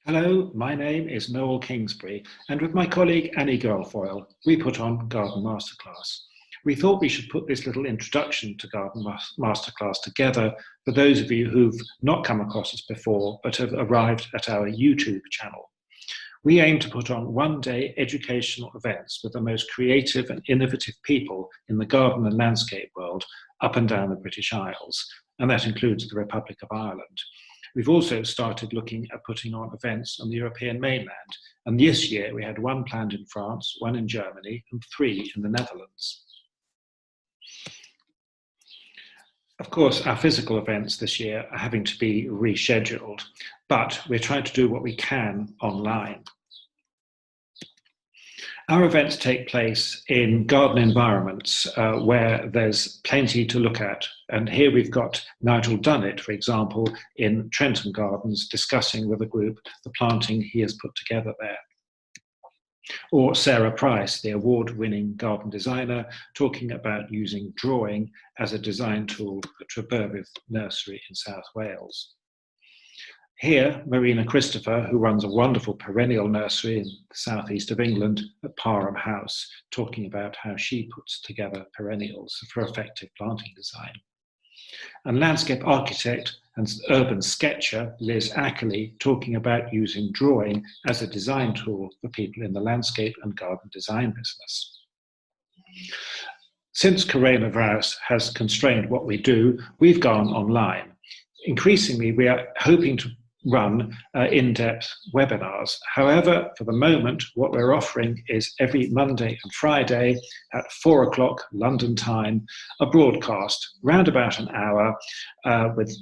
Hello, my name is Noel Kingsbury, and with my colleague Annie Guilfoyle, we put on Garden Masterclass. We thought we should put this little introduction to Garden Masterclass together for those of you who've not come across us before but have arrived at our YouTube channel. We aim to put on one-day educational events with the most creative and innovative people in the garden and landscape world up and down the British Isles, and that includes the Republic of Ireland. We've also started looking at putting on events on the European mainland, and this year we had one planned in France, one in Germany, and 3 in the Netherlands. Of course, our physical events this year are having to be rescheduled, but we're trying to do what we can online. Our events take place in garden environments where there's plenty to look at. And here we've got Nigel Dunnett, for example, in Trenton Gardens, discussing with a group the planting he has put together there. Or Sarah Price, the award-winning garden designer, talking about using drawing as a design tool at Treberwith Nursery in South Wales. Here, Marina Christopher, who runs a wonderful perennial nursery in the southeast of England at Parham House, talking about how she puts together perennials for effective planting design. And landscape architect and urban sketcher Liz Ackley talking about using drawing as a design tool for people in the landscape and garden design business. Since coronavirus has constrained what we do, we've gone online. Increasingly, we are hoping to run in-depth webinars. However, for the moment, what we're offering is every Monday and Friday at 4 o'clock London time, a broadcast, round about an hour, with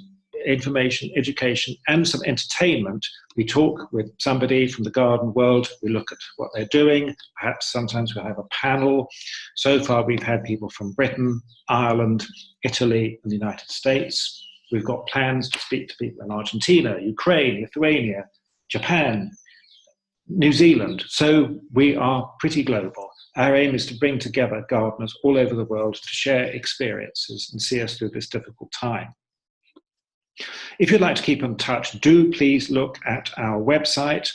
information, education, and some entertainment. We talk with somebody from the garden world, we look at what they're doing, perhaps sometimes we'll have a panel. So far, we've had people from Britain, Ireland, Italy, and the United States. We've got plans to speak to people in Argentina, Ukraine, Lithuania, Japan, New Zealand. So we are pretty global. Our aim is to bring together gardeners all over the world to share experiences and see us through this difficult time. If you'd like to keep in touch, do please look at our website,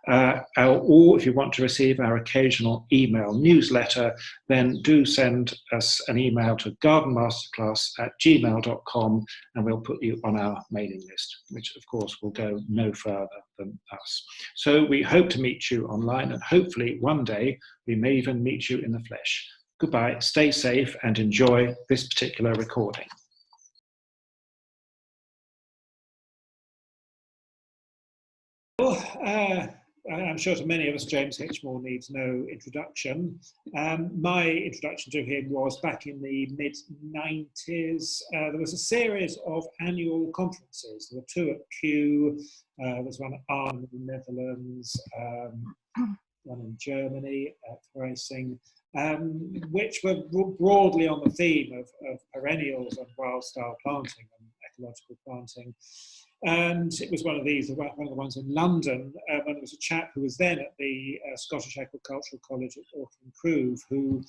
or if you want to receive our occasional email newsletter, then do send us an email to gardenmasterclass@gmail.com and we'll put you on our mailing list, which of course will go no further than us. So we hope to meet you online, and hopefully one day we may even meet you in the flesh. Goodbye, stay safe and enjoy this particular recording. I'm sure to many of us, James Hitchmough needs no introduction. My introduction to him was back in the mid-90s. There was a series of annual conferences. There were 2 at Kew, there was one at Arnhem in the Netherlands, one in Germany at Racing, which were broadly on the theme of perennials and wild-style planting and ecological planting. And it was one of the ones in London, when there was a chap who was then at the Scottish Agricultural College at Auchinleck, who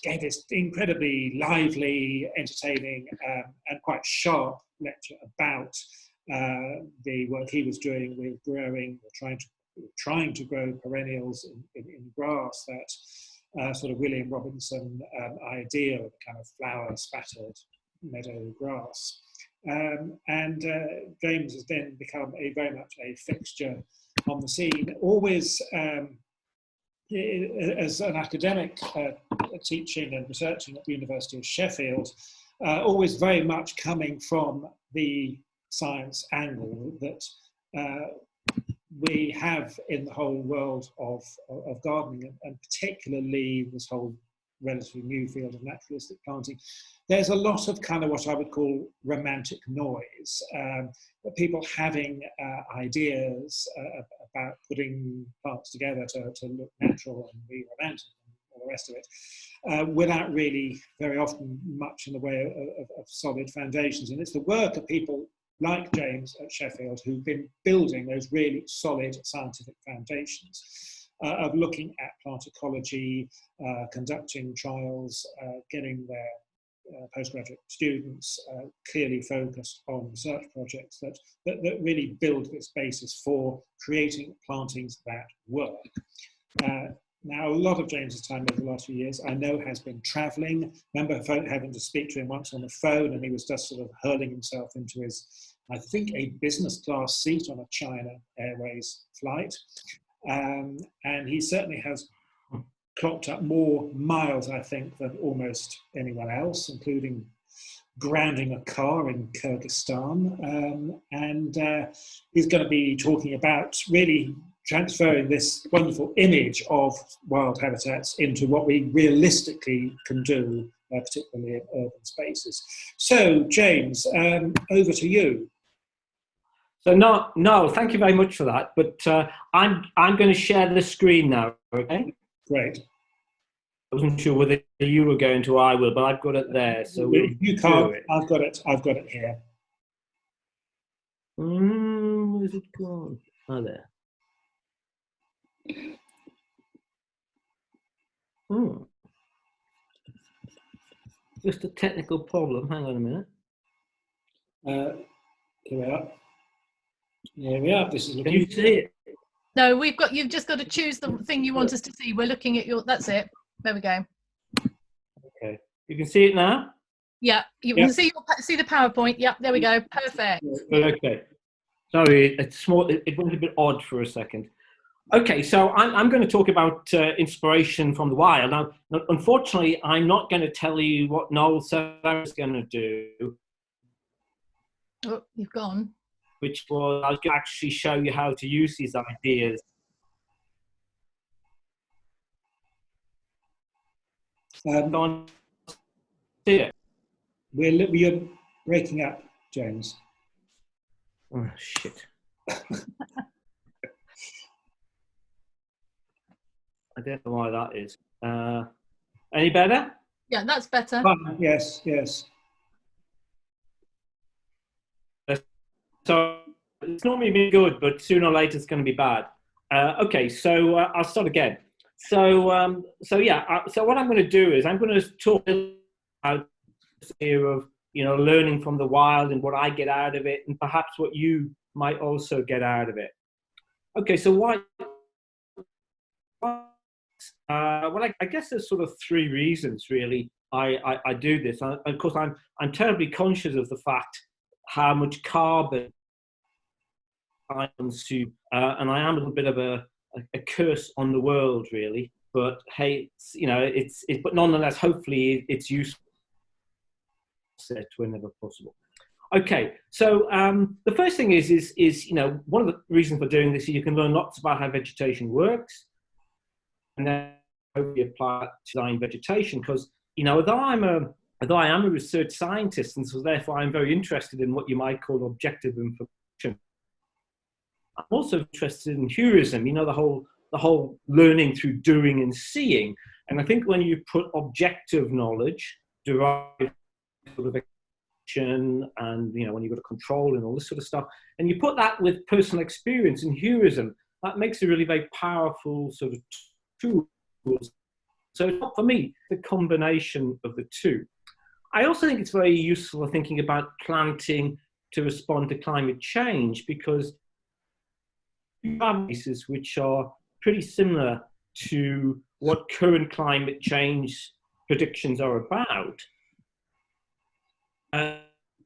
gave this incredibly lively, entertaining, and quite sharp lecture about the work he was doing with growing, or trying to grow perennials in grass, that sort of William Robinson idea of a kind of flower-spattered meadow grass. James has then become very much a fixture on the scene, always as an academic teaching and researching at the University of Sheffield, always very much coming from the science angle that we have in the whole world of gardening, and particularly this whole relatively new field of naturalistic planting. There's a lot of kind of what I would call romantic noise, people having ideas about putting plants together to look natural and be romantic and all the rest of it, without really very often much in the way of solid foundations. And it's the work of people like James at Sheffield who've been building those really solid scientific foundations. Of looking at plant ecology, conducting trials, getting their postgraduate students, clearly focused on research projects that really build this basis for creating plantings that work. Now, a lot of James's time over the last few years, I know, has been travelling. Remember having to speak to him once on the phone, and he was just sort of hurling himself into his, I think, a business class seat on a China Airways flight. And he certainly has clocked up more miles, I think, than almost anyone else, including grounding a car in Kyrgyzstan. And he's going to be talking about really transferring this wonderful image of wild habitats into what we realistically can do, particularly in urban spaces. So, James, over to you. So, no, thank you very much for that. But I'm going to share the screen now. Okay. Great. I wasn't sure whether you were going to. I will, but I've got it there. So you can't. I've got it. I've got it here. Where's it gone? Oh, there. Just a technical problem. Hang on a minute. Here we are. Here we are. This is. Can you see it? No, we've got. You've just got to choose the thing you want us to see. We're looking at your. That's it. There we go. Okay. You can see it now. Yeah, you can see the PowerPoint. Yeah, there we go. Perfect. Okay. Sorry, it's small. It went a bit odd for a second. Okay, so I'm going to talk about inspiration from the wild. Now, unfortunately, I'm not going to tell you what Noel said I was going to do. Oh, you've gone. Which was, I was going to actually show you how to use these ideas. Go see it. We're breaking up, James. Oh, shit. I don't know why that is. Any better? Yeah, that's better. Yes, yes. So it's normally been good, but sooner or later it's going to be bad. Okay, so I'll start again. So what I'm going to do is I'm going to talk about this idea of learning from the wild and what I get out of it, and perhaps what you might also get out of it. Okay, so why? Well, I guess there's sort of three reasons really I do this. Of course, I'm terribly conscious of the fact how much carbon I consume, and I am a little bit of a curse on the world, really. But hey, but nonetheless, hopefully, it's useful whenever possible. Okay, so the first thing is one of the reasons for doing this is you can learn lots about how vegetation works, and then hopefully apply that to design vegetation. Because although I am a research scientist, and so therefore I'm very interested in what you might call objective information, I'm also interested in heurism. The whole learning through doing and seeing. And I think when you put objective knowledge derived sort of action, and when you've got a control and all this sort of stuff, and you put that with personal experience and heurism, that makes a really very powerful sort of tool. So for me, the combination of the two. I also think it's very useful for thinking about planting to respond to climate change, because you have places which are pretty similar to what current climate change predictions are about, in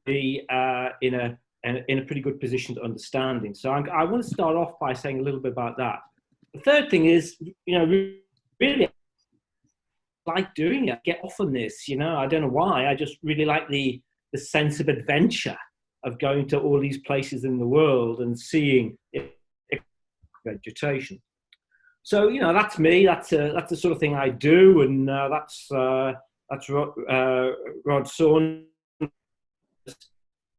a pretty good position to understanding. So I want to start off by saying a little bit about that. The third thing is, really like doing it. Get off on this, I don't know why. I just really like the sense of adventure of going to all these places in the world and seeing vegetation. So that's me. That's the sort of thing I do, and that's Rod Saunders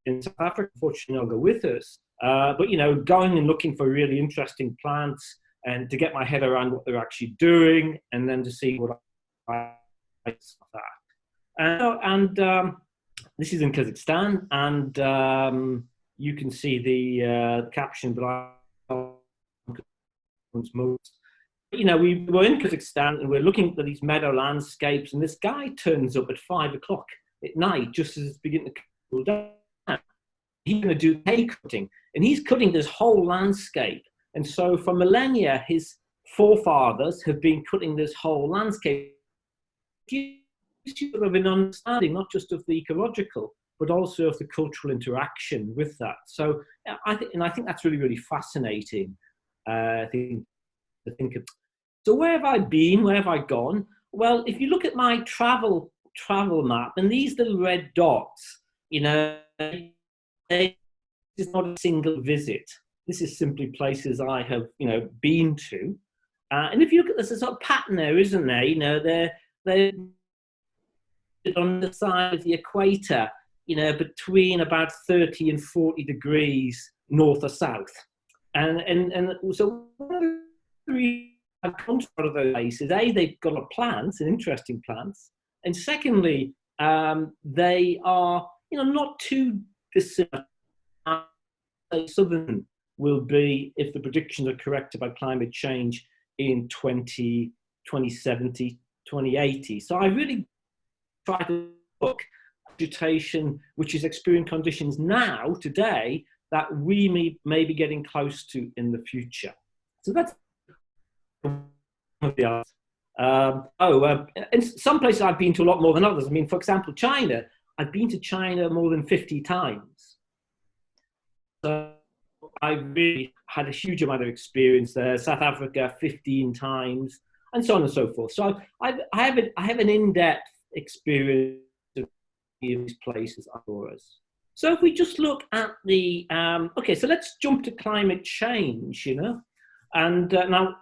in South Africa. Unfortunately, not go with us. But going and looking for really interesting plants, and to get my head around what they're actually doing, and then to see what I like that. And this is in Kazakhstan, and you can see the caption, but I we were in Kazakhstan and we're looking at these meadow landscapes, and this guy turns up at 5 o'clock at night, just as it's beginning to cool down. He's going to do hay cutting, and he's cutting this whole landscape. And so for millennia, his forefathers have been cutting this whole landscape. Sort of an understanding, not just of the ecological, but also of the cultural interaction with that. So I think that's really, really fascinating. I think to think of. So where have I been? Where have I gone? Well, if you look at my travel map, and these little red dots, you know, this is not a single visit. This is simply places I have, you know, been to. And if you look at this, there's a sort of pattern there, isn't there? You know, they're on the side of the equator, you know, between about 30 and 40 degrees north or south. And so one of the reasons I've come to one of those places, A, they've got a lot of plants and interesting plants. And secondly, they are, you know, not too dissimilar. Southern will be, if the predictions are correct about climate change, in 2070, 2080. So I really try to look at vegetation which is experiencing conditions now, today, that we may be getting close to in the future. So that's the in some places I've been to a lot more than others. I mean, for example, China, I've been to China more than 50 times. So I've really had a huge amount of experience there. South Africa, 15 times, and so on and so forth. So I have an in-depth experience of these places for us. So if we just look at the, okay, so let's jump to climate change, you know, and now,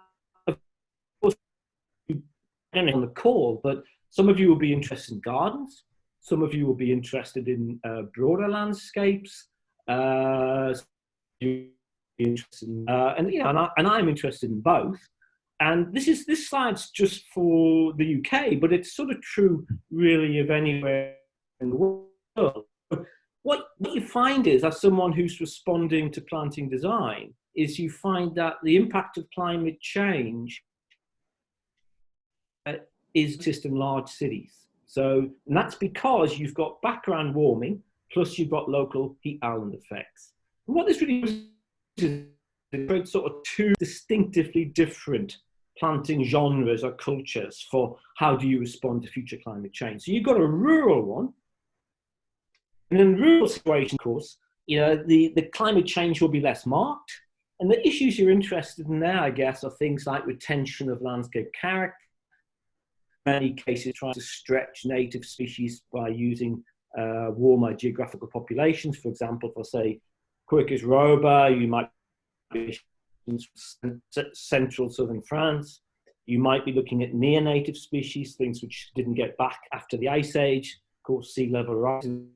of course, on the call, but some of you will be interested in gardens, some of you will be interested in broader landscapes, interested in, and you know, and I'm interested in both. And this slide's just for the UK, but it's sort of true, really, of anywhere in the world. What you find is, as someone who's responding to planting design, is you find that the impact of climate change is just in large cities. So, and that's because you've got background warming, plus you've got local heat island effects. And what this really is creates sort of two distinctively different planting genres or cultures for how do you respond to future climate change. So you've got a rural one, and in rural situation, of course, you know, the climate change will be less marked. And the issues you're interested in there, I guess, are things like retention of landscape character, in many cases trying to stretch native species by using warmer geographical populations. For example, for say, Quercus roba, you might be in central southern France. You might be looking at near-native species, things which didn't get back after the Ice Age. Of course, sea level rising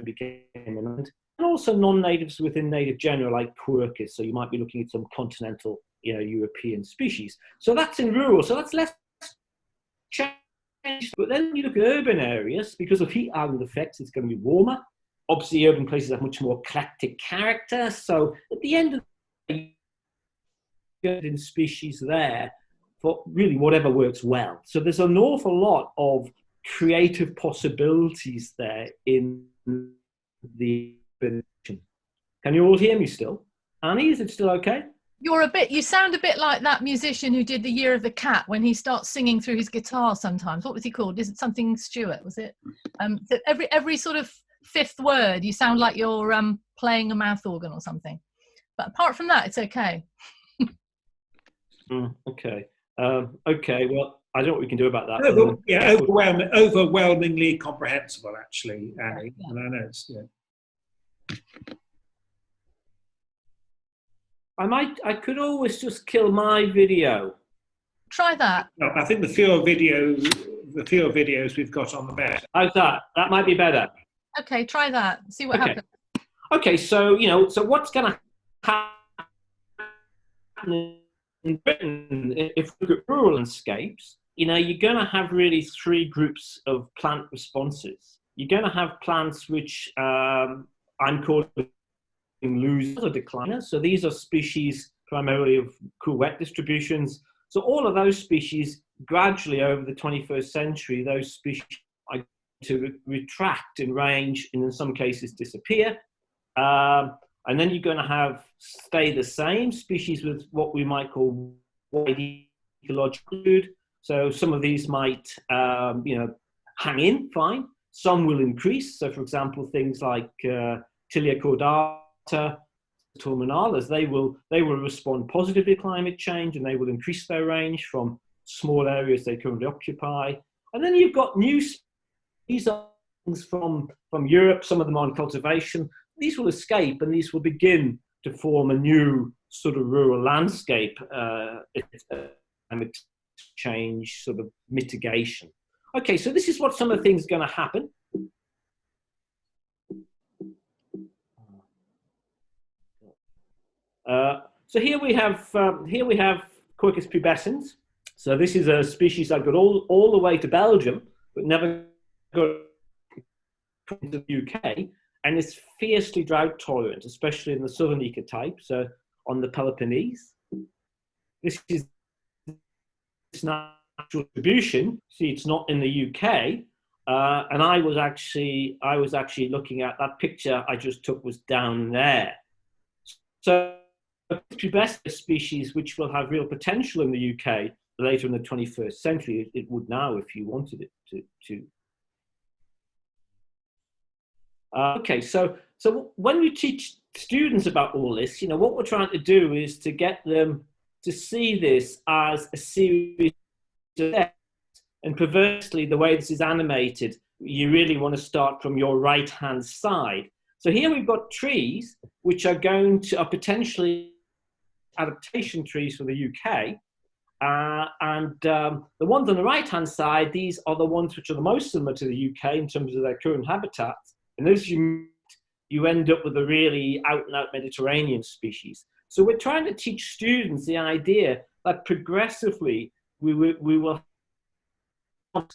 became imminent. And also non-natives within native genera like Quercus. So you might be looking at some continental, you know, European species. So that's in rural. So that's less changed. But then you look at urban areas, because of heat island effects, it's going to be warmer. Obviously, urban places have much more eclectic character. So at the end of the day, in species there for really whatever works well. So there's an awful lot of creative possibilities there in the. Can you all hear me still? Annie, is it still okay? You sound a bit like that musician who did The Year of the Cat when he starts singing through his guitar sometimes. What was he called? Is it something Stewart, was it? So every sort of fifth word, you sound like you're playing a mouth organ or something. But apart from that, it's okay. Okay. Okay, well, I don't know what we can do about that. Overwhelmingly comprehensible, actually, Annie. Yeah. And I know it's, yeah. I could always just kill my video. Try that. No, I think the fewer videos we've got on the better. How's that? That might be better. Okay, try that. See what happens. Okay, so you know, so what's going to happen in Britain if we look at rural landscapes? You know, you're going to have really three groups of plant responses. You're going to have plants which I'm calling losers or decliners. So these are species primarily of cool wet distributions. So all of those species gradually over the 21st century, those species are to retract in range and in some cases disappear. And then you're going to have stay the same species with what we might call wide ecological food. So some of these might, hang in fine. Some will increase. So, for example, things like Tilia cordata, terminalis, they will respond positively to climate change, and they will increase their range from small areas they currently occupy. And then you've got new species from Europe. Some of them are in cultivation. These will escape, and these will begin to form a new sort of rural landscape, climate change sort of mitigation. Okay, so this is what some of the things are going to happen. So here we have Quercus pubescens. So this is a species that got all the way to Belgium, but never got to the UK, and it's fiercely drought tolerant, especially in the southern ecotype. So on the Peloponnese, this is its natural distribution. See, it's not in the UK, and I was actually looking at that picture I just took was down there. So pubescens species which will have real potential in the UK later in the 21st century. It would now if you wanted it to. Okay, so when we teach students about all this, what we're trying to do is to get them to see this as a series of steps. And perversely, the way this is animated, you really want to start from your right-hand side. So here we've got trees which are potentially adaptation trees for the UK. And the ones on the right-hand side, these are the ones which are the most similar to the UK in terms of their current habitat. And as you end up with a really out-and-out Mediterranean species. So we're trying to teach students the idea that progressively we will have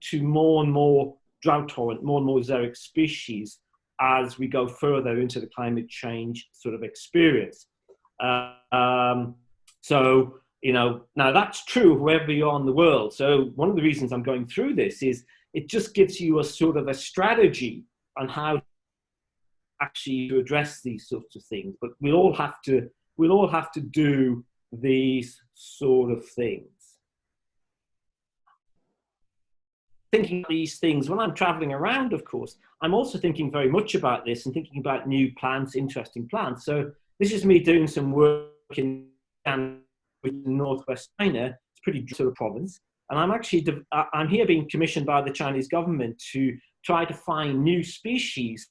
to more and more drought-tolerant, more and more xeric species as we go further into the climate change sort of experience. So, now that's true wherever you are in the world. So one of the reasons I'm going through this is it just gives you a sort of a strategy on how actually to address these sorts of things. But we'll all have to do these sort of things. Thinking of these things when I'm traveling around, of course, I'm also thinking very much about this and thinking about new plants, interesting plants. So this is me doing some work in northwest China. It's a pretty sort of province. And I'm here being commissioned by the Chinese government to try to find new species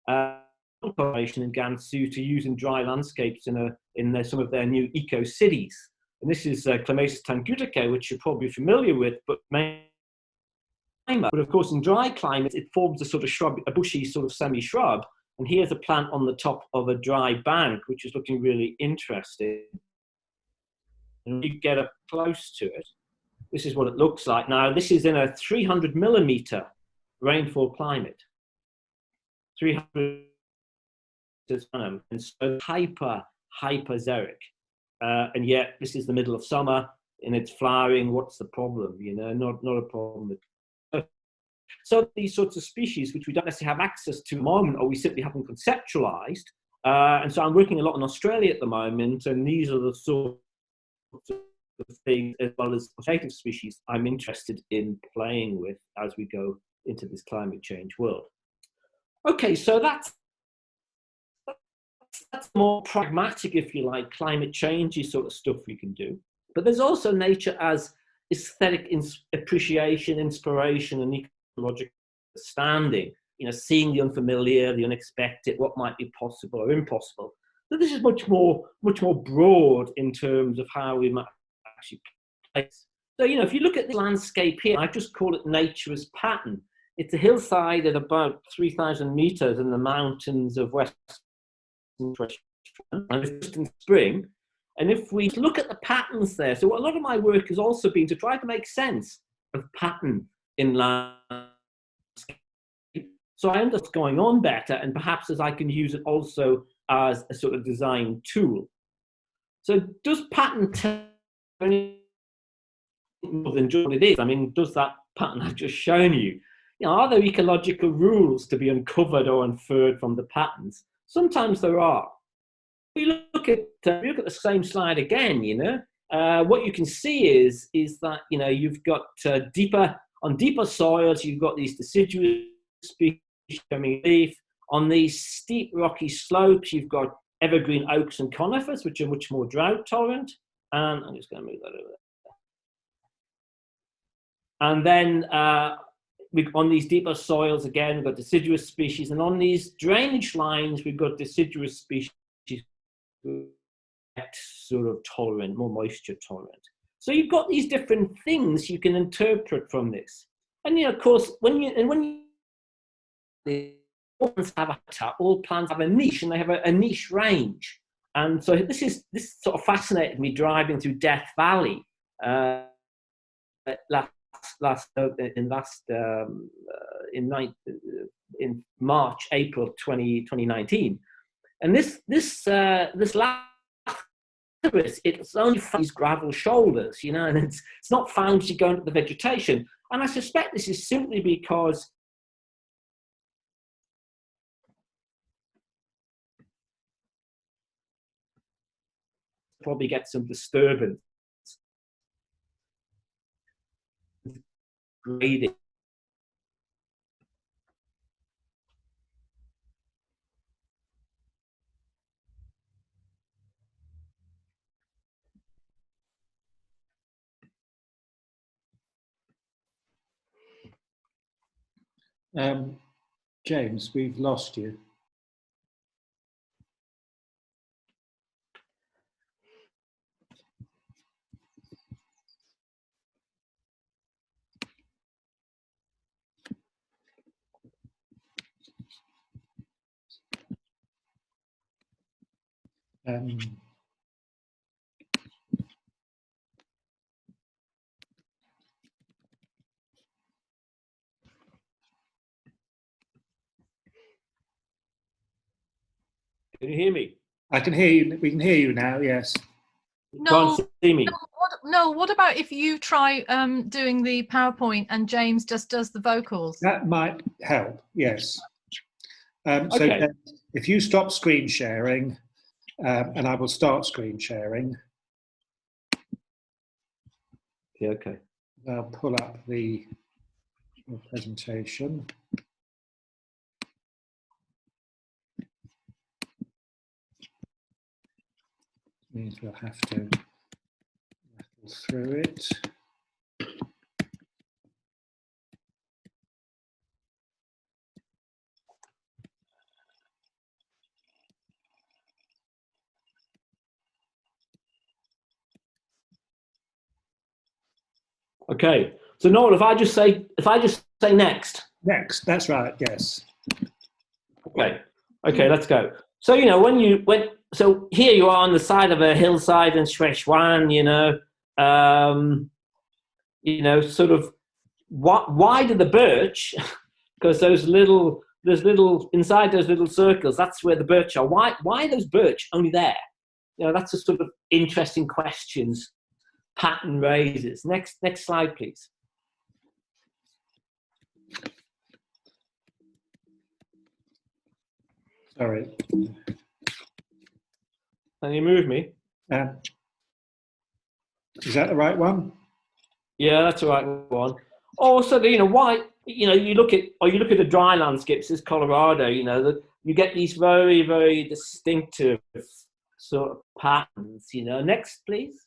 in Gansu to use in dry landscapes in some of their new eco-cities. And this is Clematis tangutica, which you're probably familiar with, but of course in dry climates it forms a sort of shrub, a bushy sort of semi-shrub. And here's a plant on the top of a dry bank, which is looking really interesting. And you get up close to it. This is what it looks like. Now, this is in a 300 millimeter rainfall climate. 300 and so hyper xeric. And yet this is the middle of summer and it's flowering. What's the problem? Not a problem. So these sorts of species, which we don't necessarily have access to at the moment, or we simply haven't conceptualized. And so I'm working a lot in Australia at the moment, and these are the sorts of things, as well as native species, I'm interested in playing with as we go into this climate change world. Okay, so that's more pragmatic, if you like, climate changey sort of stuff we can do. But there's also nature as aesthetic appreciation, inspiration, and ecological understanding. Seeing the unfamiliar, the unexpected, what might be possible or impossible. So this is much more broad in terms of how we might actually place. So if you look at the landscape here, I just call it nature's pattern. It's a hillside at about 3,000 meters in the mountains of West. And it's just in spring. And if we look at the patterns there, so a lot of my work has also been to try to make sense of pattern in landscape. So I understand what's going on better, and perhaps as I can use it also as a sort of design tool. So does pattern tell any more than what it is? I mean, does that pattern I've just shown you? are there ecological rules to be uncovered or inferred from the patterns? Sometimes there are. We look at the same slide again. What you can see is that you've got deeper soils. You've got these deciduous species coming leaf. On these steep rocky slopes, you've got evergreen oaks and conifers, which are much more drought tolerant. And I'm just going to move that over there. And then on these deeper soils, again, we've got deciduous species. And on these drainage lines, we've got deciduous species sort of tolerant, more moisture tolerant. So you've got these different things you can interpret from this. And of course, when all plants have a habitat, all plants have a niche, and they have a niche range. And so this sort of fascinated me driving through Death Valley in March, April 2019. And this it's only found these gravel shoulders, and it's not found as you go into the vegetation. And I suspect this is simply because probably get some disturbance. Grading. James, we've lost you. Can you hear me? I can hear you. We can hear you now. Yes. Can't see me. What about if you try doing the PowerPoint and James just does the vocals? That might help. Yes. Okay. So if you stop screen sharing, and I will start screen sharing. Yeah, okay. I'll pull up the presentation. Means we'll have to rattle through it. Okay. So Noel, if I just say next. Next, that's right. Yes. Okay. Okay, let's go. So so here you are on the side of a hillside in Szechuan, sort of why do the birch? Because there's little inside those little circles. That's where the birch are. Why are those birch only there? That's a sort of interesting questions pattern raises. Next slide, please. Sorry. Can you move me? Is that the right one? Yeah, that's the right one. Also, why? You look at the dry landscapes. This Colorado. You get these very, very distinctive sort of patterns. Next, please.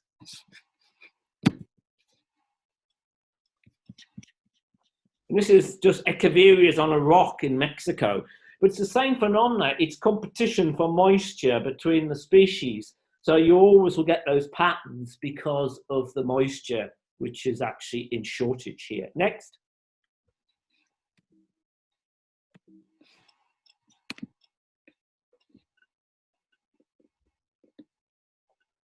And this is just echeverias on a rock in Mexico. But it's the same phenomena. It's competition for moisture between the species. So you always will get those patterns because of the moisture, which is actually in shortage here. Next.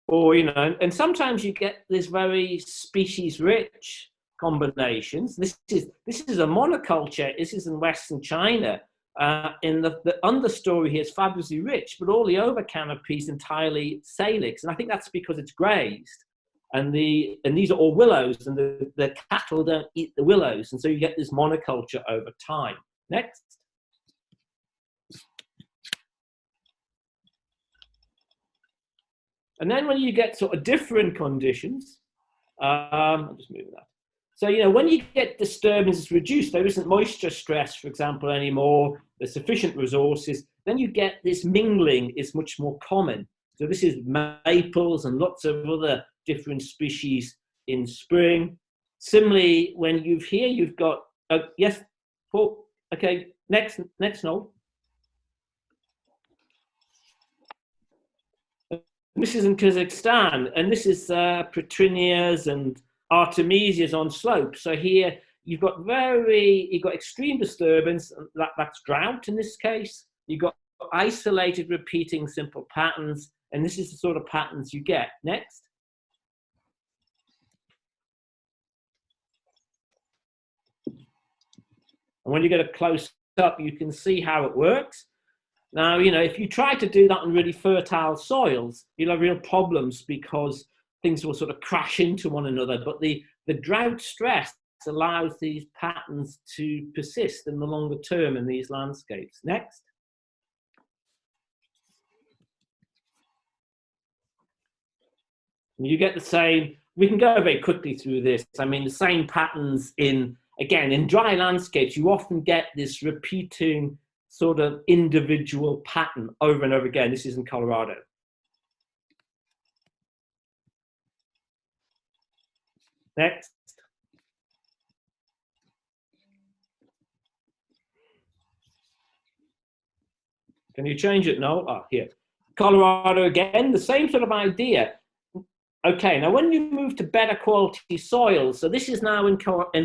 Or, and sometimes you get this very species-rich combinations. This is a monoculture. This is in Western China. In the understory here is fabulously rich, but all the over canopy is entirely Salix, and I think that's because it's grazed. And these are all willows, and the cattle don't eat the willows, and so you get this monoculture over time. Next. And then when you get sort of different conditions, I'm just moving that. So, you know, when you get disturbances reduced, there isn't moisture stress, for example, anymore, there's sufficient resources, then you get this mingling is much more common. So this is maples and lots of other different species in spring. Similarly, when you've got, yes, Paul, okay, next, Noel. This is in Kazakhstan, and this is Petranias and Artemisias on slopes. So here you've got extreme disturbance, that's drought in this case. You've got isolated repeating simple patterns, and this is the sort of patterns you get. Next. And when you get a close up, you can see how it works. Now, you know, if you try to do that on really fertile soils, you'll have real problems because things will sort of crash into one another. But the drought stress allows these patterns to persist in the longer term in these landscapes. Next. You get the same, we can go very quickly through this. I mean, the same patterns in dry landscapes, you often get this repeating sort of individual pattern over and over again. This is in Colorado. Next. Can you change it? No? Ah, here. Colorado again, the same sort of idea. Okay, now when you move to better quality soils, so this is now in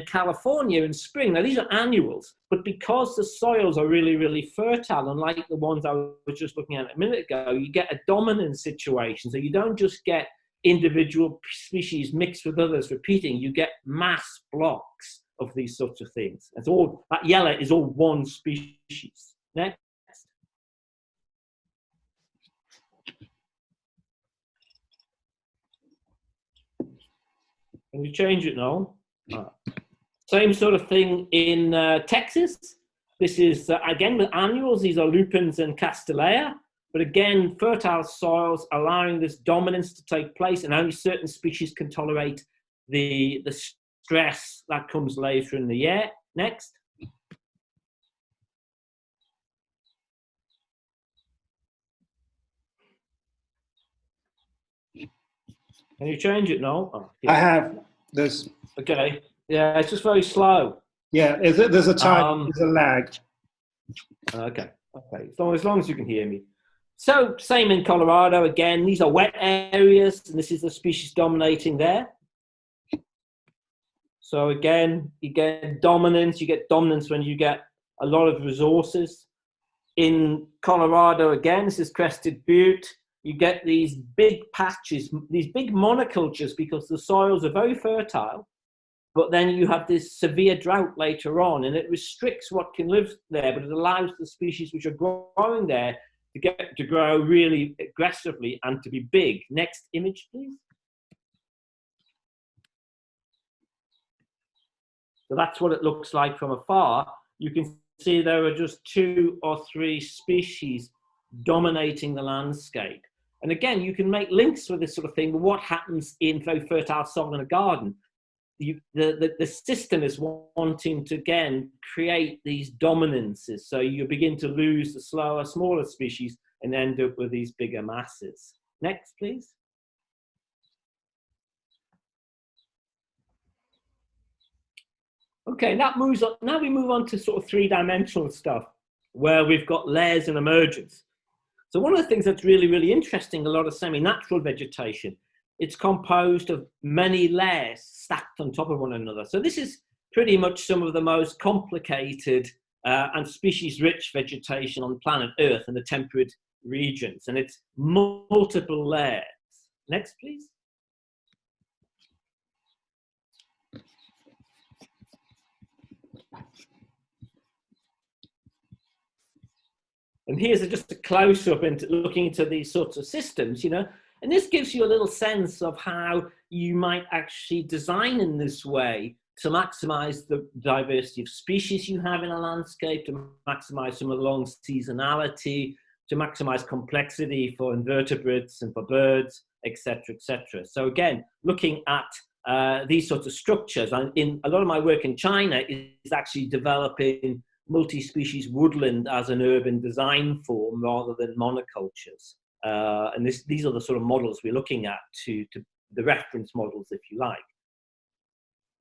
California in spring. Now these are annuals, but because the soils are really, really fertile, unlike the ones I was just looking at a minute ago, you get a dominant situation. So you don't just get individual species mixed with others repeating, you get mass blocks of these sorts of things. It's all, that yellow is all one species. Next. Can you change it now? Same sort of thing in Texas. This is, again, with annuals, these are lupins and castanea. But again, fertile soils allowing this dominance to take place, and only certain species can tolerate the stress that comes later in the year. Next. Can you change it now? Oh, yeah. I have. There's. Okay. Yeah, it's just very slow. Yeah, there's a time. There's a lag. Okay. Okay. As long as you can hear me. So same in Colorado again. These are wet areas, and this is the species dominating there. So again, you get dominance. You get dominance when you get a lot of resources. In Colorado again, this is Crested Butte. You get these big patches, these big monocultures, because the soils are very fertile, but then you have this severe drought later on, and it restricts what can live there, but it allows the species which are growing there to grow really aggressively and to be big. Next image, please. So that's what it looks like from afar. You can see there are just 2 or 3 species dominating the landscape. And again, you can make links with this sort of thing, but what happens in very fertile soil in a garden? The system is wanting to, again, create these dominances. So you begin to lose the slower, smaller species and end up with these bigger masses. Next, please. Okay, that moves on. Now we move on to sort of 3-dimensional stuff, where we've got layers and emergence. So one of the things that's really, really interesting, a lot of semi-natural vegetation, it's composed of many layers stacked on top of one another. So this is pretty much some of the most complicated and species-rich vegetation on planet Earth in the temperate regions, and it's multiple layers. Next, please. And here's just a close-up into looking into these sorts of systems, you know, and this gives you a little sense of how you might actually design in this way to maximize the diversity of species you have in a landscape, to maximize some of the long seasonality, to maximize complexity for invertebrates and for birds, etc., etc. So again, looking at these sorts of structures, and in a lot of my work in China is actually developing multi-species woodland as an urban design form rather than monocultures. And these are the sort of models we're looking at, to the reference models, if you like.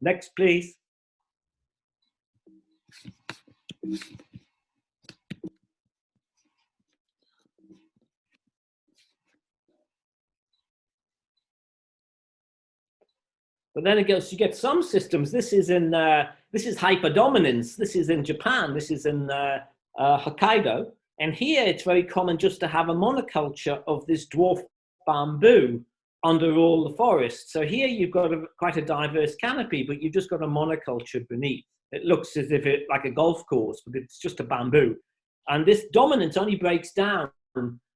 Next, please. But then it goes, you get some systems. This is hyperdominance. This is in Japan. This is in Hokkaido. And here it's very common just to have a monoculture of this dwarf bamboo under all the forest. So here you've got quite a diverse canopy, but you've just got a monoculture beneath. It looks as if it's like a golf course, but it's just a bamboo. And this dominance only breaks down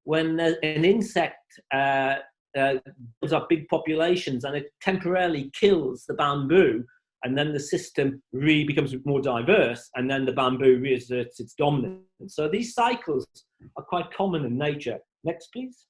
when an insect builds up big populations and it temporarily kills the bamboo, and then the system really becomes more diverse, and then the bamboo reasserts its dominance. So these cycles are quite common in nature. Next, please.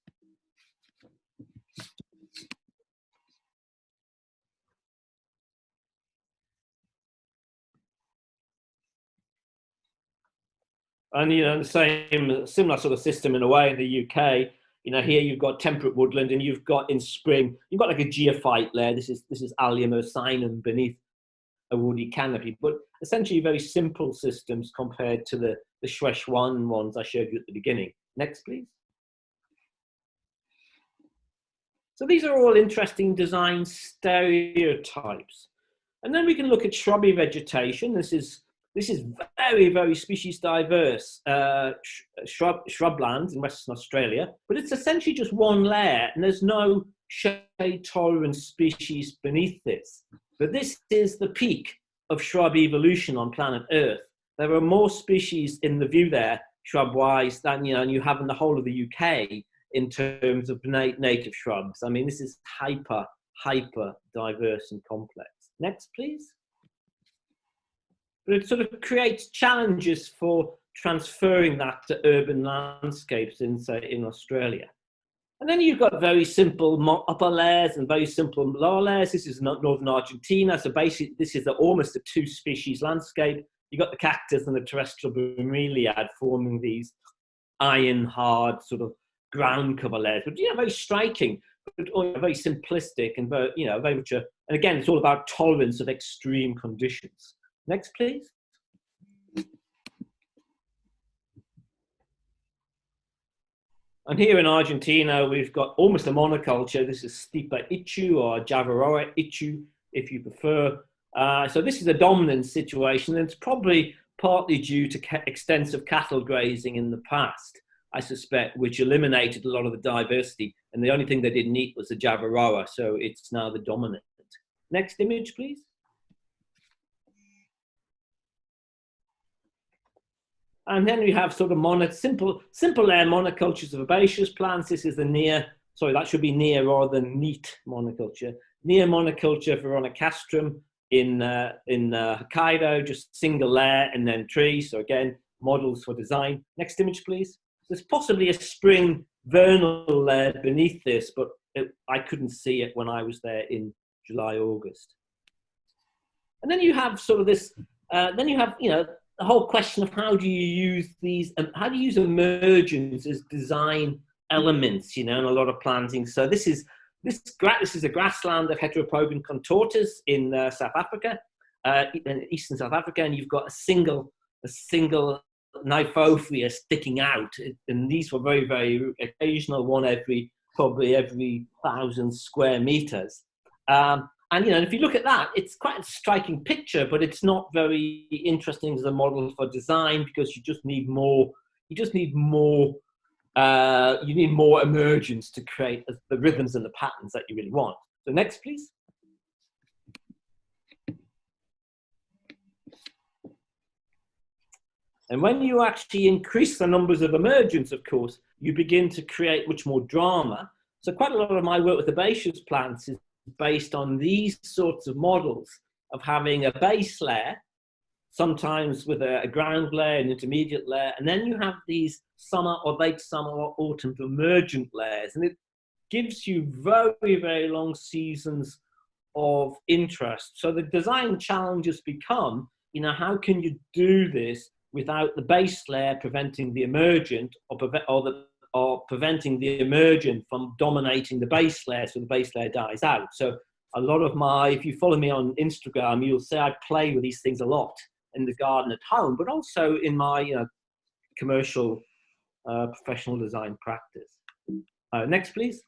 And the similar sort of system in a way in the UK. Here you've got temperate woodland, and you've got in spring, you've got like a geophyte layer. This is Allium ursinum beneath a woody canopy, but essentially very simple systems compared to the Szechuan ones I showed you at the beginning. Next, please. So these are all interesting design stereotypes. And then we can look at shrubby vegetation. This is very, very species diverse shrubland in Western Australia, but it's essentially just one layer, and there's no shade tolerant species beneath this. But this is the peak of shrub evolution on planet Earth. There are more species in the view there, shrub-wise, than you have in the whole of the UK in terms of native shrubs. I mean, this is hyper diverse and complex. Next, please. But it sort of creates challenges for transferring that to urban landscapes in Australia. And then you've got very simple upper layers and very simple lower layers. This is northern Argentina. So basically, this is almost a two-species landscape. You've got the cactus and the terrestrial bromeliad forming these iron-hard sort of ground cover layers. But very striking, but very simplistic and very much and again, it's all about tolerance of extreme conditions. Next, please. And here in Argentina, we've got almost a monoculture. This is Stipa ichu or Javaroa ichu, if you prefer. So this is a dominant situation, and it's probably partly due to extensive cattle grazing in the past, I suspect, which eliminated a lot of the diversity. And the only thing they didn't eat was the Javaroa, so it's now the dominant. Next image, please. And then we have sort of simple layer monocultures of herbaceous plants. This is the that should be near rather than neat monoculture. Near monoculture Veronicastrum in Hokkaido, just single layer and then trees. So again, models for design. Next image, please. There's possibly a spring vernal layer beneath this, but I couldn't see it when I was there in July, August. And then you have sort of this, the whole question of how do you use these, how do you use emergence as design elements, in a lot of planting. So this is a grassland of Heteropogon contortus in South Africa, in eastern South Africa, and you've got a single Nyphophria sticking out, and these were very, very occasional, probably every 1,000 square meters. And if you look at that, it's quite a striking picture, but it's not very interesting as a model for design because you just need more. You need more emergence to create the rhythms and the patterns that you really want. So next, please. And when you actually increase the numbers of emergence, of course, you begin to create much more drama. So quite a lot of my work with herbaceous plants is based on these sorts of models of having a base layer, sometimes with a ground layer, an intermediate layer, and then you have these summer or late summer or autumn to emergent layers. And it gives you very, very long seasons of interest. So the design challenges become, you know, how can you do this without the base layer preventing the emergent, or preventing the emergent from dominating the base layer, so the base layer dies out. So a lot of if you follow me on Instagram, you'll see I play with these things a lot in the garden at home, but also in my commercial professional design practice. Next, please.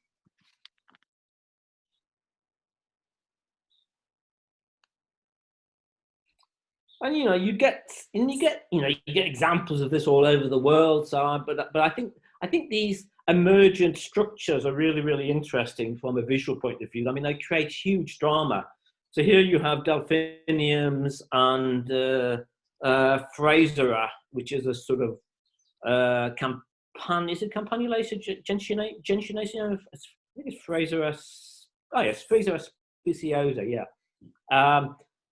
And you get examples of this all over the world. So, but I think these emergent structures are really, really interesting from a visual point of view. I mean, they create huge drama. So here you have delphiniums and Frasera, which is a sort of is it Campanulaceae gentianaceae? I think it's Frasera. Oh yes, Frasera speciosa. Yeah.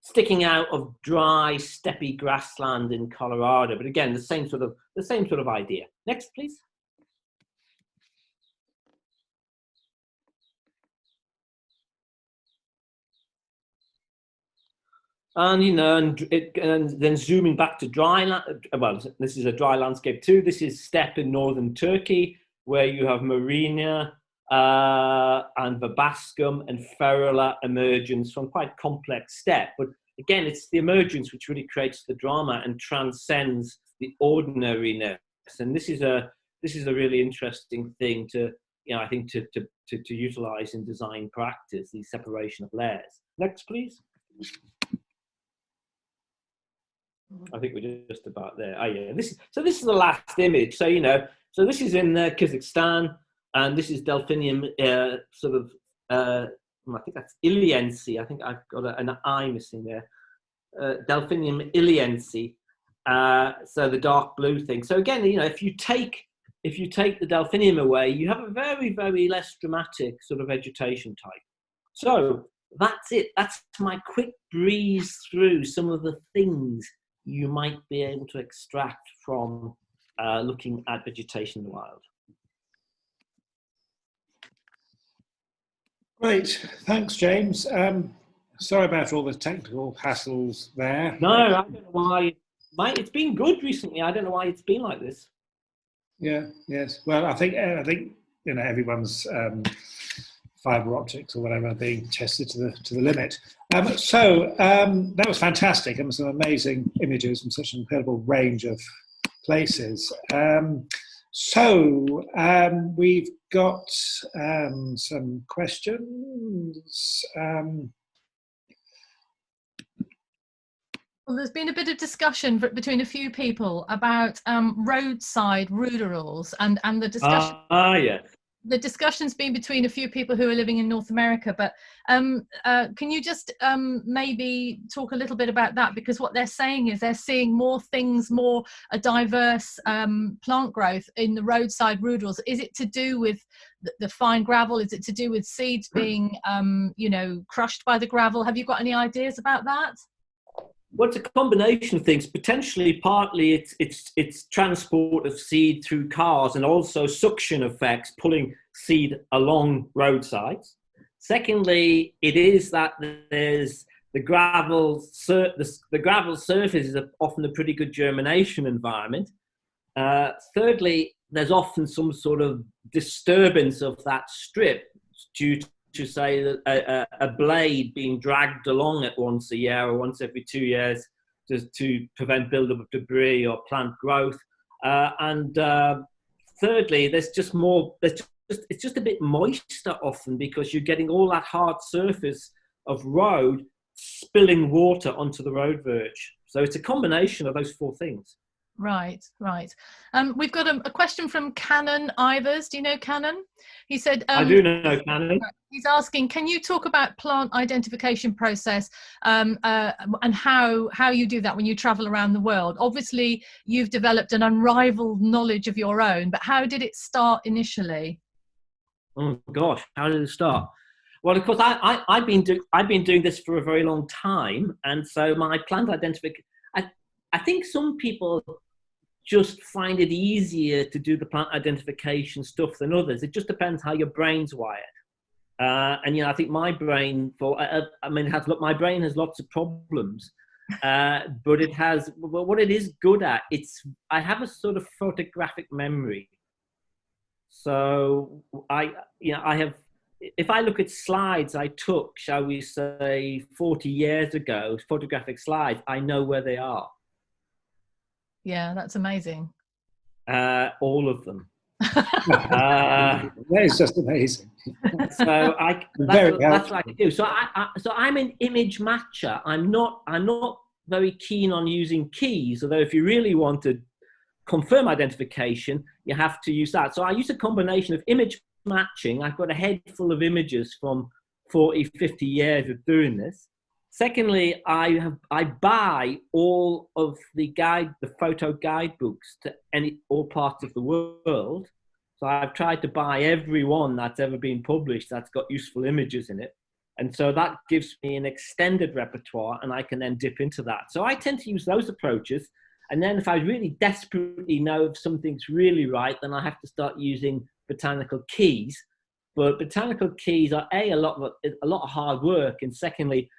Sticking out of dry, steppy grassland in Colorado, but again, the same sort of idea. Next, please. And and then zooming back to dry land. Well, this is a dry landscape too. This is steppe in northern Turkey, where you have Marinia and Verbascum and Ferula emergence from quite complex steppe. But again, it's the emergence which really creates the drama and transcends the ordinariness. And this is a really interesting thing to I think to utilize in design practice, the separation of layers. Next, please. I think we're just about there. Oh yeah, this is the last image. So so this is in Kazakhstan, and this is Delphinium I think that's Iliense. I think I've got an I missing there. Delphinium Iliense. So the dark blue thing. So again, if you take the delphinium away, you have a very, very less dramatic sort of vegetation type. So that's it. That's my quick breeze through some of the things you might be able to extract from looking at vegetation in the wild. Great, thanks, James. Sorry about all the technical hassles there. No, I don't know why. It's been good recently. I don't know why it's been like this. Yeah. Yes. Well, I think everyone's fiber optics or whatever being tested to the limit. So that was fantastic, and some amazing images from such an incredible range of places. So we've got some questions. Well, there's been a bit of discussion between a few people about roadside ruderals and the discussion. Yeah. The discussion's been between a few people who are living in North America, but can you just maybe talk a little bit about that? Because what they're saying is they're seeing more things, more a diverse plant growth in the roadside ruderals. Is it to do with the fine gravel? Is it to do with seeds being, crushed by the gravel? Have you got any ideas about that? Well, it's a combination of things. Potentially, partly it's transport of seed through cars, and also suction effects pulling seed along roadsides. Secondly, it is that there's the gravel surface is often a pretty good germination environment. Thirdly, there's often some sort of disturbance of that strip due to say that a blade being dragged along it once a year or once every 2 years to prevent buildup of debris or plant growth. And thirdly, it's just a bit moister often, because you're getting all that hard surface of road spilling water onto the road verge. So it's a combination of those four things. Right. We've got a question from Cannon Ivers. Do you know Cannon? He said, I do know Cannon. He's asking, can you talk about plant identification process and how you do that when you travel around the world? Obviously, you've developed an unrivaled knowledge of your own, but how did it start initially? Oh gosh, how did it start? Well, of course, I've been doing this for a very long time, and so my plant identification. I think some people just find it easier to do the plant identification stuff than others. It just depends how your brain's wired. And I think my brain, my brain has lots of problems, but it has. What it is good at, I have a sort of photographic memory. So I have. If I look at slides I took, shall we say, 40 years ago, photographic slides, I know where they are. Yeah, that's amazing. All of them. That is just amazing. So that's what I can do. So I'm an image matcher. I'm not very keen on using keys, although if you really want to confirm identification, you have to use that. So I use a combination of image matching. I've got a head full of images from 40, 50 years of doing this. Secondly, I buy all of the photo guidebooks to all parts of the world. So I've tried to buy every one that's ever been published that's got useful images in it. And so that gives me an extended repertoire, and I can then dip into that. So I tend to use those approaches. And then if I really desperately know if something's really right, then I have to start using botanical keys. But botanical keys are a lot of hard work, and secondly,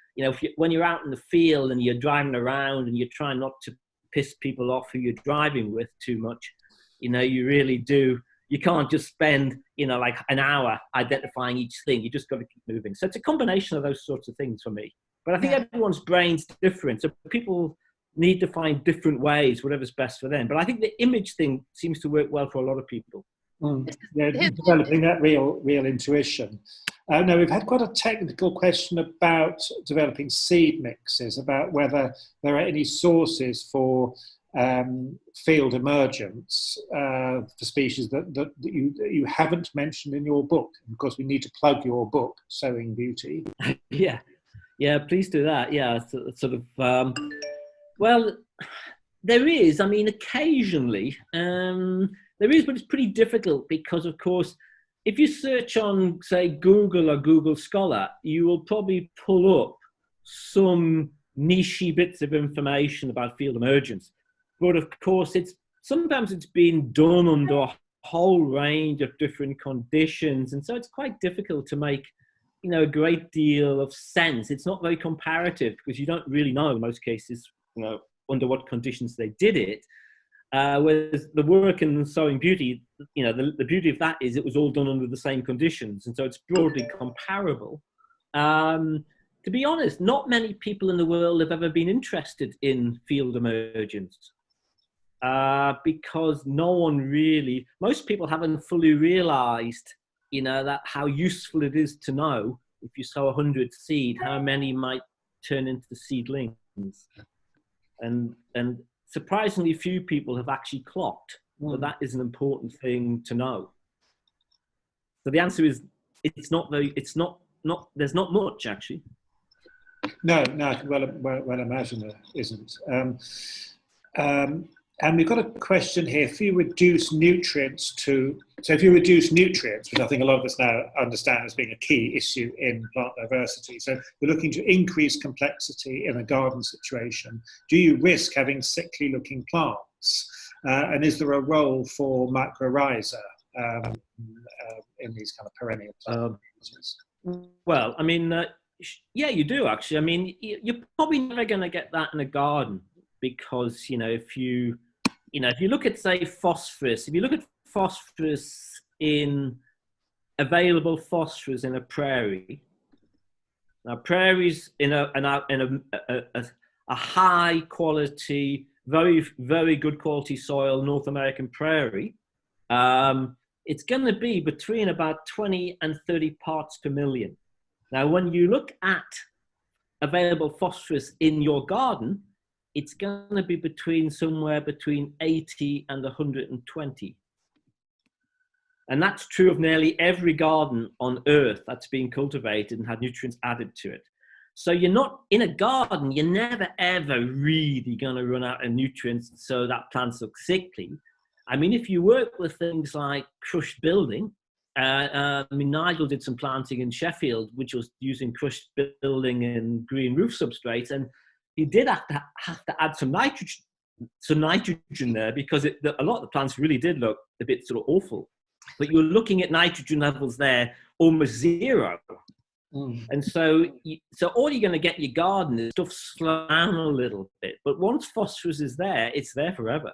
when you're out in the field and you're driving around and you're trying not to piss people off who you're driving with too much, you really do. You can't just spend like an hour identifying each thing. You just got to keep moving. So it's a combination of those sorts of things for me. But I think everyone's brain's different, so people need to find different ways, whatever's best for them. But I think the image thing seems to work well for a lot of people. Yeah, developing that real intuition. Now, we've had quite a technical question about developing seed mixes, about whether there are any sources for field emergents for species that you haven't mentioned in your book. And of course, we need to plug your book, Sowing Beauty. Yeah, please do that. Yeah, sort of. Well, there is. I mean, occasionally. There is, but it's pretty difficult because, of course, if you search on, say, Google or Google Scholar, you will probably pull up some niche bits of information about field emergence. But, of course, sometimes it's been done under a whole range of different conditions. And so it's quite difficult to make, a great deal of sense. It's not very comparative because you don't really know in most cases, under what conditions they did it. Whereas the work in Sowing Beauty, the beauty of that is it was all done under the same conditions, and so it's broadly comparable. To be honest, not many people in the world have ever been interested in field emergence because most people haven't fully realized, that how useful it is to know if you sow 100 seed, how many might turn into seedlings, and surprisingly few people have actually clocked. So that is an important thing to know. So the answer is there's not much actually. No, I can well imagine there isn't. And we've got a question here. If you reduce nutrients, which I think a lot of us now understand as being a key issue in plant diversity. So we're looking to increase complexity in a garden situation. Do you risk having sickly looking plants? And is there a role for mycorrhiza in these kind of perennial plants? Well, I mean, yeah, you do actually. I mean, you're probably never going to get that in a garden because, if you look at, say, phosphorus, if you look at phosphorus available phosphorus in a prairie, now prairies in a high quality, very, very good quality soil, North American prairie, it's going to be between about 20 and 30 parts per million. Now, when you look at available phosphorus in your garden, it's going to be somewhere between 80 and 120. And that's true of nearly every garden on Earth that's being cultivated and had nutrients added to it. So you're not in a garden, you're never ever really going to run out of nutrients so that plants look sickly. I mean, if you work with things like crushed building I mean, Nigel did some planting in Sheffield, which was using crushed building and green roof substrates, and he did have to add some nitrogen there, because a lot of the plants really did look a bit sort of awful. But you're looking at nitrogen levels there almost zero. And so all you're going to get in your garden is stuff slow down a little bit. But once phosphorus is there, it's there forever.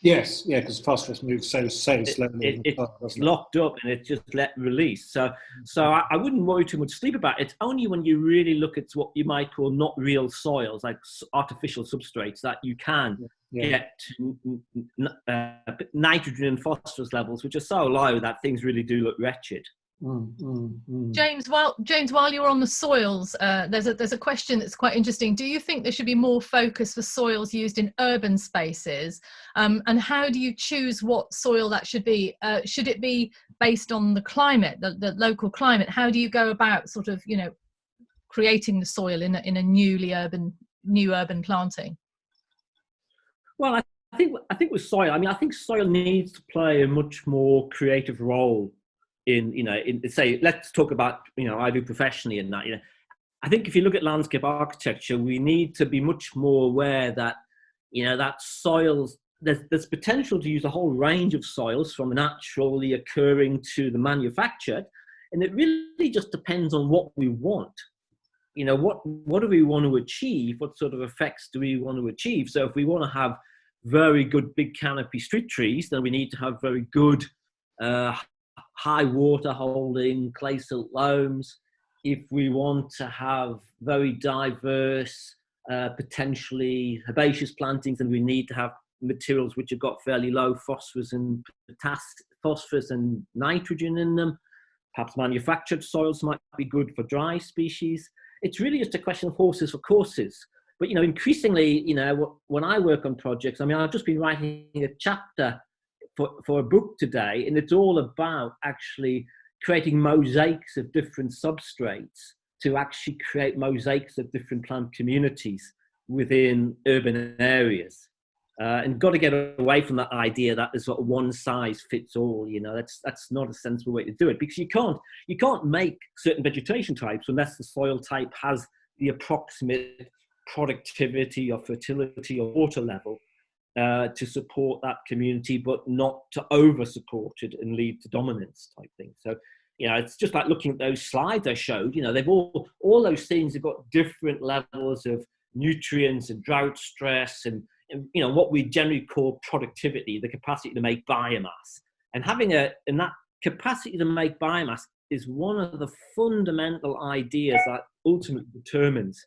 Yes, yeah, because phosphorus moves so slowly. It's locked up and it's just let release. So I wouldn't worry too much sleep about it. It's only when you really look at what you might call not real soils, like artificial substrates, that you can get nitrogen and phosphorus levels, which are so low that things really do look wretched. James, while you're on the soils, there's a question that's quite interesting. Do you think there should be more focus for soils used in urban spaces? And how do you choose what soil that should be? Should it be based on the climate, the local climate? How do you go about sort of, creating the soil in a new urban planting? Well, I think with soil, I think soil needs to play a much more creative role in say, let's talk about, I do professionally in that, I think if you look at landscape architecture, we need to be much more aware that, that soils, there's potential to use a whole range of soils, from naturally occurring to the manufactured. And it really just depends on what we want. What do we want to achieve? What sort of effects do we want to achieve? So if we want to have very good big canopy street trees, then we need to have very good, high water holding clay silt loams. If we want to have very diverse, potentially herbaceous plantings, then we need to have materials which have got fairly low phosphorus and nitrogen in them. Perhaps manufactured soils might be good for dry species. It's really just a question of horses for courses. But increasingly, when I work on projects, I've just been writing a chapter for a book today, and it's all about actually creating mosaics of different substrates to actually create mosaics of different plant communities within urban areas. And got to get away from that idea that there's sort of one size fits all. That's not a sensible way to do it, because you can't make certain vegetation types unless the soil type has the approximate productivity or fertility or water level to support that community, but not to over support it and lead to dominance type thing. So, it's just like looking at those slides I showed, they've all those things have got different levels of nutrients and drought stress and what we generally call productivity, the capacity to make biomass. And and that capacity to make biomass is one of the fundamental ideas that ultimately determines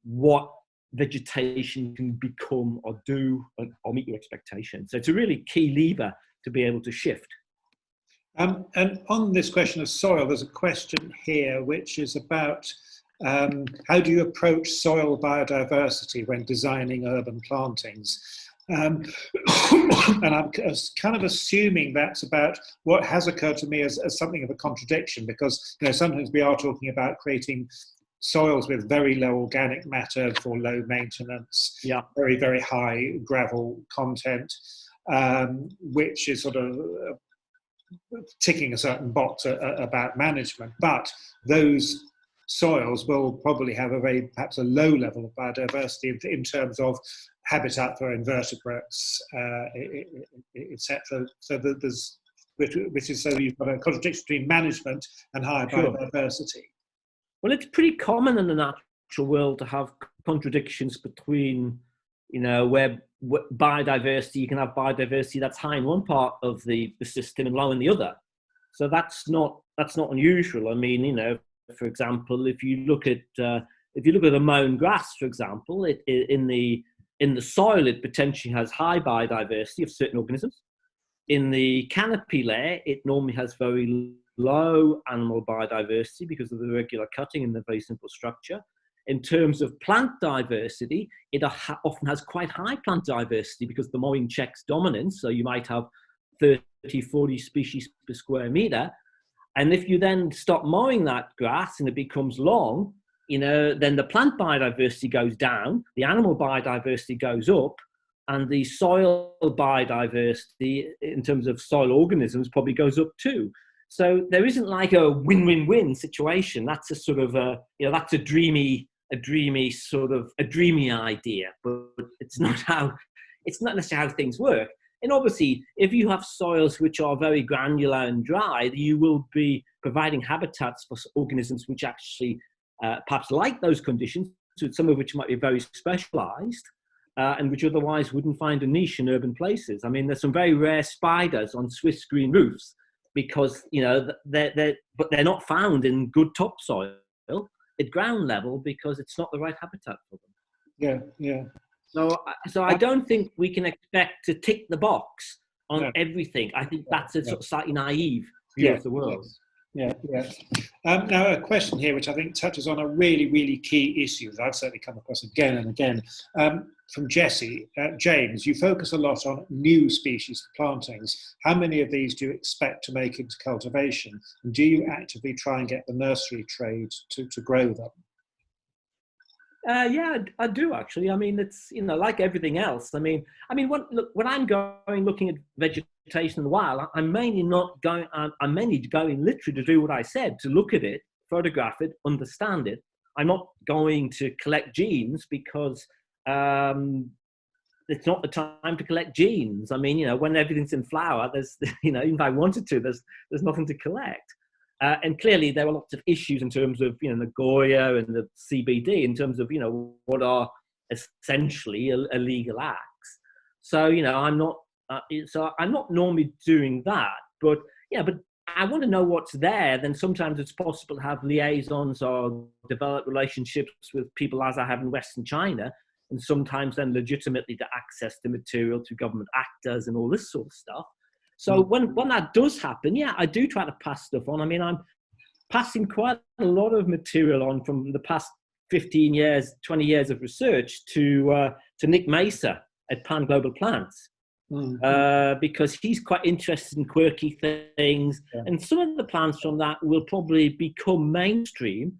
what vegetation can become or do or meet your expectations. So it's a really key lever to be able to shift. And on this question of soil, there's a question here which is about how do you approach soil biodiversity when designing urban plantings? And I'm kind of assuming that's about what has occurred to me as something of a contradiction, because sometimes we are talking about creating soils with very low organic matter for low maintenance, very, very high gravel content, which is sort of ticking a certain box about management. But those soils will probably have perhaps a low level of biodiversity in terms of habitat for invertebrates, etc. So which is, so you've got a contradiction between management and high biodiversity. Well, it's pretty common in the natural world to have contradictions between, where biodiversity, you can have biodiversity that's high in one part of the system and low in the other. So that's not unusual. I mean, for example, if you look at a mown grass, for example, in the soil, it potentially has high biodiversity of certain organisms. In the canopy layer, it normally has very low animal biodiversity because of the regular cutting and the very simple structure. In terms of plant diversity, it often has quite high plant diversity because the mowing checks dominance. So you might have 30, 40 species per square meter. And if you then stop mowing that grass and it becomes long, then the plant biodiversity goes down, the animal biodiversity goes up, and the soil biodiversity in terms of soil organisms probably goes up too. So there isn't like a win-win-win situation. That's a sort of that's a dreamy idea, but it's not necessarily how things work. And obviously, if you have soils which are very granular and dry, you will be providing habitats for organisms which actually perhaps like those conditions, so some of which might be very specialized, and which otherwise wouldn't find a niche in urban places. I mean, there's some very rare spiders on Swiss green roofs because, they're not found in good topsoil at ground level because it's not the right habitat for them. Yeah. So I don't think we can expect to tick the box on everything. I think that's a sort of slightly naive view of the world. Yeah. Now, a question here, which I think touches on a really, really key issue that I've certainly come across again and again. From Jesse, James, you focus a lot on new species plantings. How many of these do you expect to make into cultivation? And do you actively try and get the nursery trade to grow them? Yeah, I do actually. I mean, it's like everything else. I mean, when I'm looking at vegetation in the wild, I'm mainly going literally to do what I said, to look at it, photograph it, understand it. I'm not going to collect genes because it's not the time to collect genes. I mean, when everything's in flower, there's even if I wanted to, there's nothing to collect. And clearly there are lots of issues in terms of, Nagoya and the CBD in terms of, what are essentially illegal acts. So, I'm not normally doing that, but I want to know what's there. Then sometimes it's possible to have liaisons or develop relationships with people as I have in Western China. And sometimes then legitimately to access the material to government actors and all this sort of stuff. So when that does happen, I do try to pass stuff on. I mean, I'm passing quite a lot of material on from the past 15 years, 20 years of research to Nick Mesa at Pan Global Plants, because he's quite interested in quirky things. Yeah. And some of the plants from that will probably become mainstream,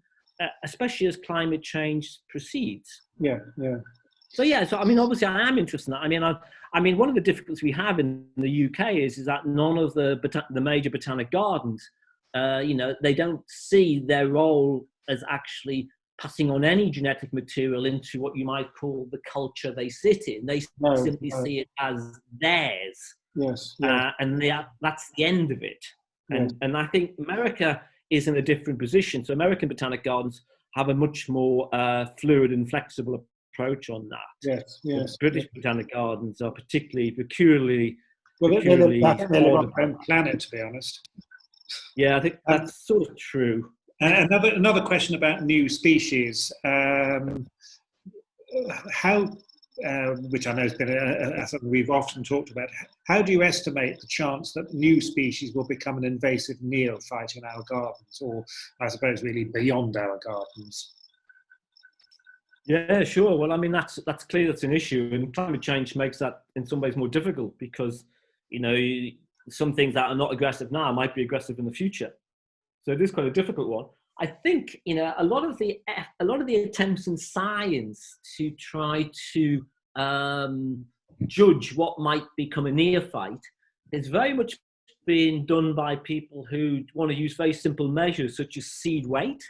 especially as climate change proceeds. Yeah. So obviously I am interested in that. I mean, one of the difficulties we have in the UK is that none of the major botanic gardens, they don't see their role as actually passing on any genetic material into what you might call the culture they sit in. They simply see it as theirs. Yes. And that's the end of it. Yes. And I think America is in a different position. So American botanic gardens have a much more fluid and flexible approach on that. Yes. British botanic gardens are peculiarly they're the planet, to be honest. Yeah, I think that's sort of true. Another question about new species. How, which I know has been something we've often talked about, how do you estimate the chance that new species will become an invasive neophyte in our gardens, or I suppose really beyond our gardens? Yeah, sure. Well, I mean, that's clear. That's an issue, and climate change makes that in some ways more difficult because, some things that are not aggressive now might be aggressive in the future. So it is quite a difficult one. I think, a lot of the attempts in science to try to judge what might become a neophyte is very much being done by people who want to use very simple measures such as seed weight.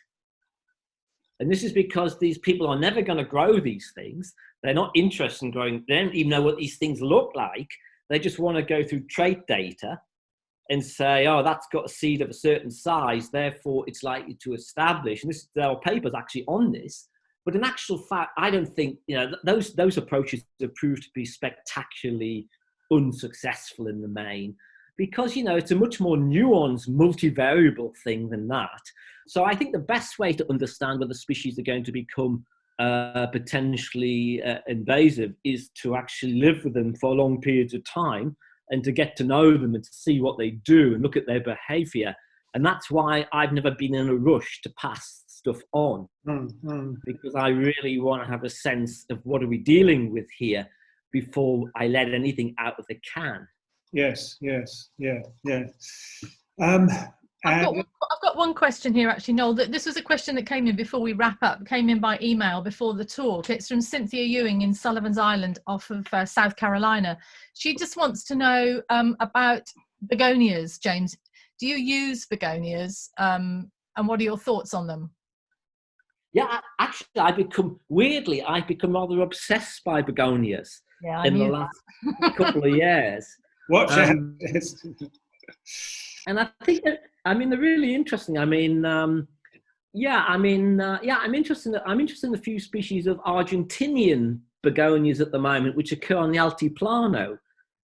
And this is because these people are never going to grow these things. They're not interested in growing. They don't even know what these things look like. They just want to go through trait data and say, oh, that's got a seed of a certain size, therefore it's likely to establish. And there are papers actually on this. But in actual fact, I don't think, those approaches have proved to be spectacularly unsuccessful in the main. Because, it's a much more nuanced, multivariable thing than that. So I think the best way to understand whether species are going to become potentially invasive is to actually live with them for long periods of time and to get to know them and to see what they do and look at their behavior. And that's why I've never been in a rush to pass stuff on, because I really want to have a sense of what are we dealing with here before I let anything out of the can. Yes. I've got one question here, actually, Noel. This was a question that came in before we wrap up, came in by email before the talk. It's from Cynthia Ewing in Sullivan's Island off of South Carolina. She just wants to know about begonias, James. Do you use begonias, and what are your thoughts on them? Yeah, actually, I've become rather obsessed by begonias in the last couple of years. And I think that, I mean, they're really interesting. I mean, I'm interested in a few species of Argentinian begonias at the moment, which occur on the Altiplano,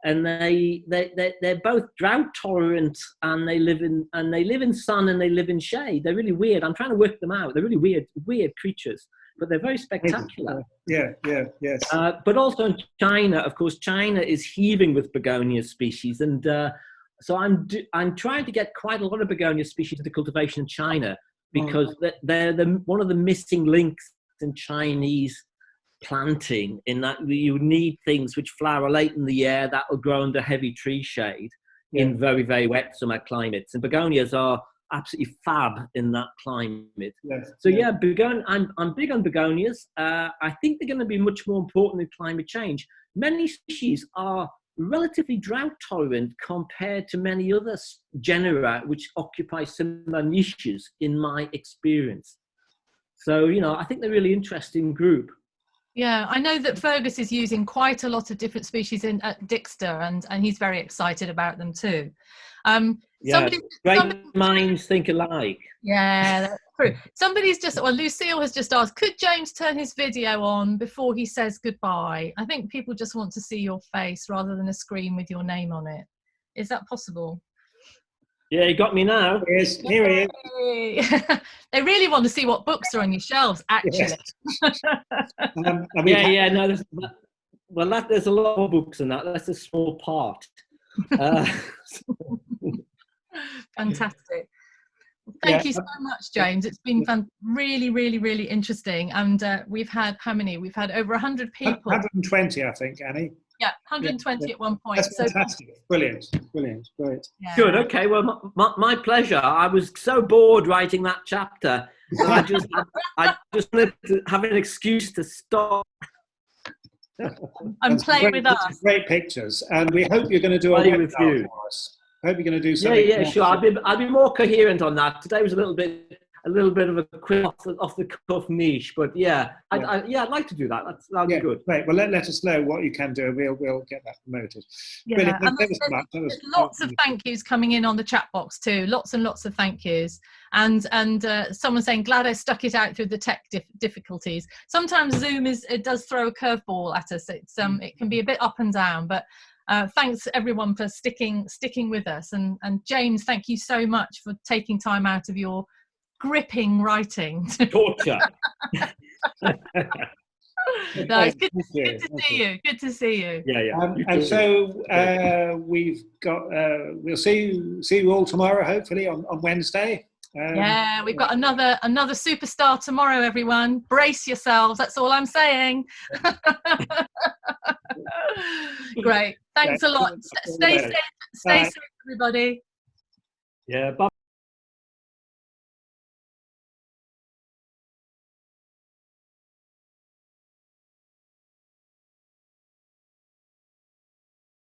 and they're both drought tolerant, and they live in sun and they live in shade. They're really weird. I'm trying to work them out. They're really weird creatures, but they're very spectacular. Yes. But also in China, of course, China is heaving with begonia species, and so I'm trying to get quite a lot of begonia species into cultivation in China, because they're one of the missing links in Chinese planting, in that you need things which flower late in the year that will grow under heavy tree shade in very, very wet summer climates. And begonias are absolutely fab in that climate. So I'm big on begonias. I think they're going to be much more important in climate change. Many species are relatively drought tolerant compared to many other genera which occupy similar niches in my experience. So, I think they're a really interesting group. Yeah, I know that Fergus is using quite a lot of different species at Dixter, and he's very excited about them too. Great minds think alike. Yeah, that's true. Lucille has just asked, could James turn his video on before he says goodbye? I think people just want to see your face rather than a screen with your name on it. Is that possible? Yeah, you got me now. Here he is. They really want to see what books are on your shelves, actually. Yes. There's a lot of books in that. That's a small part. Fantastic. Thank you so much, James. It's been really, really, really interesting. And we've had how many? We've had over 100 people. 120, I think, Annie. Yeah, 120 at one point. That's fantastic. Brilliant. Great. Yeah. Good. Okay. Well, my pleasure. I was so bored writing that chapter, so I just wanted to have an excuse to stop. And play with us. Great pictures, and we hope you're going to do a webinar for us. I hope you're going to do something. Yeah, sure. I'll be more coherent on that. Today was a little bit of a quick off the cuff niche, but I'd like to do that. That'll be good. Great. Well, let us know what you can do, and we'll get that promoted. Yeah, and there's lots of thank yous coming in on the chat box too. Lots and lots of thank yous, and someone saying glad I stuck it out through the tech difficulties. Sometimes Zoom it does throw a curveball at us. It can be a bit up and down, but. Thanks everyone for sticking with us, and James, thank you so much for taking time out of your gripping writing. Torture. No, it's good to see you. Good to see you. Yeah. And so we've got. We'll see you all tomorrow, hopefully on Wednesday. We've got another superstar tomorrow. Everyone, brace yourselves. That's all I'm saying. Great. Thanks a lot. Stay safe, everybody. Yeah. Bye.